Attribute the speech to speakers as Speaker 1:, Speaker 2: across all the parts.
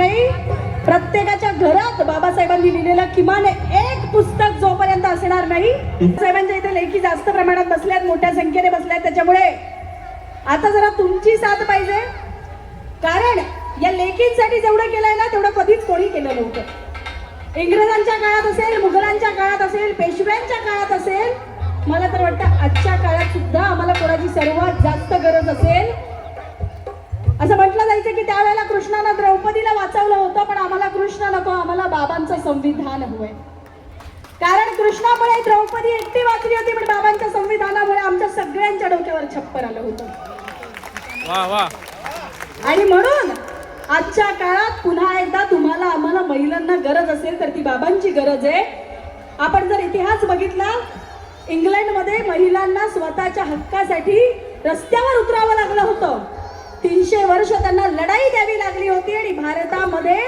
Speaker 1: नाही, प्रत्येकाच्या घरात बाबासाहेबांनी लिहिलेलं किमान एक पुस्तक जोपर्यंत असणार नाही. साहेबांच्या इथे लेखी जास्त प्रमाणात बसल्यात, मोठ्या संख्येने बसल्यात, त्याच्यामुळे आता जरा तुमची साथ पाहिजे. कारण या लेखींसाठी जेवढं केलंय ना तेवढं कधीच कोणी केलं नव्हतं. इंग्रजांच्या काळात असेल, मुघलांच्या काळात असेल, पेशव्यांच्या काळात असेल, मला तर वाटतं आजच्या काळात सुद्धा आम्हाला कोणाची सर्वात जास्त गरज असेल. असं म्हटलं जायचं की त्यावेळेला कृष्णानं द्रौपदीला वाचवलं होतं, पण आम्हाला कृष्ण नको, आम्हाला बाबांचं संविधान हवंय. कारण कृष्णामुळे द्रौपदी एकटी वाचली होती, पण बाबांच्या संविधानामुळे आमच्या सगळ्यांच्या डोक्यावर छप्पर आलं होतं.
Speaker 2: वाह वाह.
Speaker 1: आणि म्हणून आजच्या काळात पुन्हा एकदा तुम्हाला आम्हाला महिलांना गरज असेल तर ती बाबांची गरज आहे. आपण जर इतिहास बघितला, इंग्लंडमध्ये महिलांना स्वतःच्या हक्कासाठी रस्त्यावर उतरावं लागलं होतं. 300 वर्ष त्यांना लढाई द्यावी लागली होती. आणि भारतामध्ये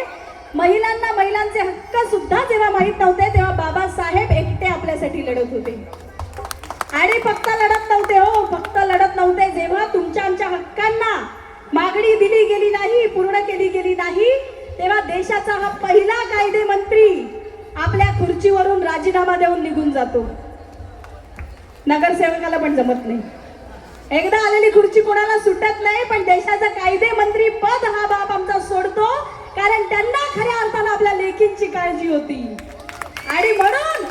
Speaker 1: महिलांना महिलांचे हक्क सुद्धा जेव्हा माहीत नव्हते तेव्हा बाबासाहेब एकटे आपल्यासाठी लढत होते. आणि फक्त लढत नव्हते हो, फक्त लढत नव्हते. जेव्हा तुमच्या आमच्या हक्कांना मागणी दिली गेली नाही, पूर्ण केली गेली नाही, तेव्हा देशाचा हा पहिला कायदे मंत्री आपल्या खुर्चीवरून राजीनामा देऊन निघून जातो. नगरसेवकाला पण जमत नाही, एकदा आलेली खुर्ची कोणाला सुटत नाही, पण देशाचा कायदे मंत्री पद हा बाप आमचा सोडतो. कारण त्यांना खऱ्या अर्थानं आपल्या लेकींची काळजी होती. आणि म्हणून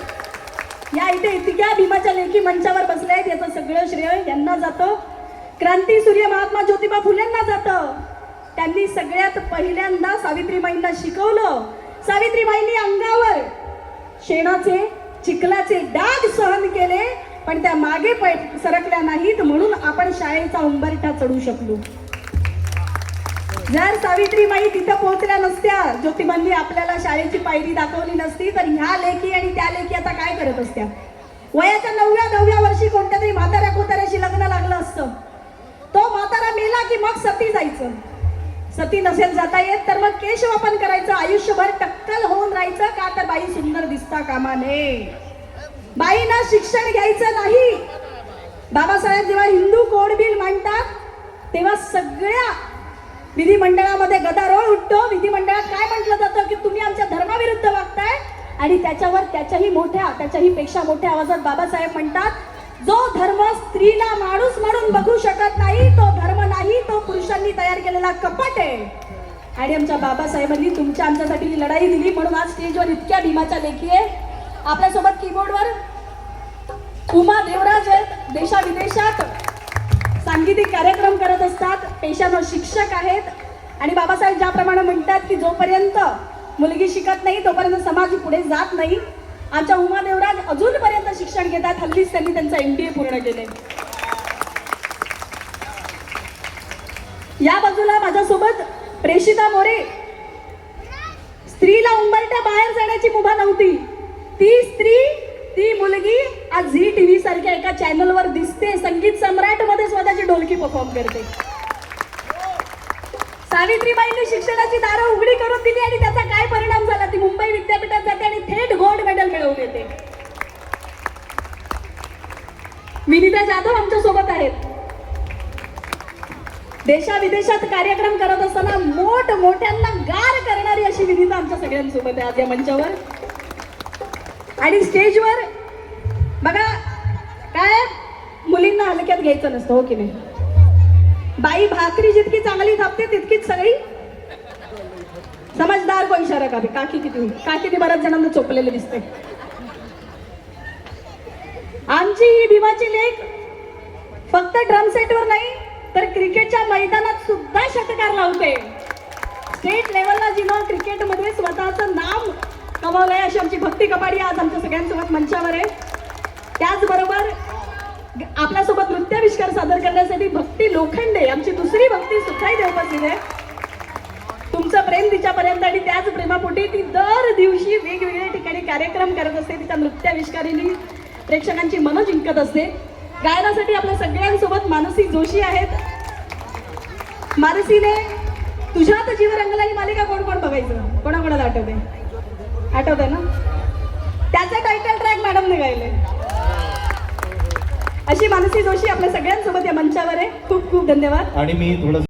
Speaker 1: या इथे इतक्या भीमाच्या लेखी मंचावर बसले आहेत, याचं सगळं श्रेय यांना जातं. क्रांती सूर्य महात्मा ज्योतिबा फुलेंना जातं. त्यांनी सगळ्यात पहिल्यांदा सावित्रीबाईंना शिकवलं. सावित्रीबाईंनी अंगावर शेणाचे चिखलाचे डाग सहन केले, पण त्या मागे सरकल्या नाहीत, म्हणून आपण शाळेचा उंबरठा चढू शकलो. जर सावित्रीबाई तिथं पोहोचल्या नसत्या, ज्योतिबांनी आपल्याला शाळेची पायरी दाखवली नसती, तर ह्या लेखी आणि त्या लेखी आता काय करत असत्या? वयाच्या 9व्या वर्षी कोणत्या तरी म्हाताऱ्या कोताऱ्याशी लग्न लागलं असतं. तो म्हातारा मेला की मग सती जायचं. सती नसेल जाता येत तर मग केशवापन करायचं, आयुष्यभर टक्कल होऊन राहायचं. का तर बाई सुंदर दिसता कामा नये, बाईंना शिक्षण घ्यायचं नाही. बाबासाहेब जेव्हा हिंदू कोड बिल मांडतात तेव्हा सगळ्या विधिमंडळामध्ये गदारोळ उठतो. विधिमंडळात काय म्हटलं जातं की तुम्ही आमच्या धर्माविरुद्ध वागताय. आणि त्याच्यावर त्याच्याही पेक्षा मोठ्या आवाजात बाबासाहेब म्हणतात, जो धर्म स्त्रीला माणूस म्हणून बघू शकत नाही तो धर्म नाही, तो पुरुषांनी तयार केलेला कपट आहे. आणि आमच्या बाबासाहेबांनी तुमच्या आमच्यासाठी ही लढाई दिली, म्हणून आज स्टेजवर इतक्या भीमाच्या लेखी आहे. आपल्यासोबत कीबोर्डवर उमा देवराज आहेत, देशाविदेशात सांगीतिक कार्यक्रम करत असतात, पेशानं शिक्षक आहेत. आणि बाबासाहेब ज्याप्रमाणे म्हणतात की जोपर्यंत मुलगी शिकत नाही तोपर्यंत समाज पुढे जात नाही. आमच्या उमा देवराज अजूनपर्यंत शिक्षण घेतात. हल्लीच त्यांनी त्यांचा MBA पूर्ण केले. या बाजूला माझ्यासोबत प्रेषिता मोरे. स्त्रीला उंबरठ्या बाहेर जाण्याची मुभा नव्हती. ती स्त्री, ती मुलगी आज झी TV सारख्या एका चॅनलवर दिसते, संगीत सम्राट मध्ये स्वतःची ढोलकी परफॉर्म करते. सावित्रीबाईंनी शिक्षणाची दारं उघडी करून दिली आणि त्याचा काय परिणाम झाला? ती मुंबई विद्यापीठात जाते आणि थेट गोल्ड मेडल मिळवून येते. विनिता जाधव आमच्या सोबत आहेत. देशाविदेशात कार्यक्रम करत असताना मोठमोठ्यांना गार करणारी अशी विनिता आमच्या सगळ्यांसोबत आहे आज या मंचावर. आणि स्टेजवर बघा, काय मुलींना हलक्यात घ्यायचं नसतं, हो की नाही? बाई भाकरी जितकी चांगली थापते तितकीच सगळी समजदार. को इशारा का काकी किती बऱ्याच जणांना चोपलेले दिसते. आमची ही भीमाची लेख फक्त ड्रम सेटवर नाही तर क्रिकेटच्या मैदानात सुद्धा षटकार लावते. स्टेट लेवलला जिनं क्रिकेटमध्ये स्वतःचं नाव कमावलंय अशी आमची भक्ती कपाडी आज आमच्या सगळ्यांसोबत मंचावर आहे. त्याचबरोबर आपल्यासोबत नृत्याविष्कार सादर करण्यासाठी भक्ती लोखंडे, आमची दुसरी भक्ती सुद्धा इथे उपस्थित आहे. तुमचं प्रेम तिच्यापर्यंत आणि त्याच प्रेमापोटी ती दर दिवशी वेगवेगळ्या ठिकाणी कार्यक्रम करत असते. तिच्या नृत्याविष्कारीने प्रेक्षकांची मनं जिंकत असते. गायनासाठी आपल्या सगळ्यांसोबत मानसी जोशी आहेत. मानसीने तुझ्यात जीव रंगला ही मालिका कोण कोण बघायचं? कोणाकोणाला आठवतंय ना? त्याचं टायटल ट्रॅक मॅडमने गायले. अशी मानसी जोशी आपल्या सगळ्यांसोबत या मंचावर आहे. खूप खूप धन्यवाद.
Speaker 3: आणि मी थोडं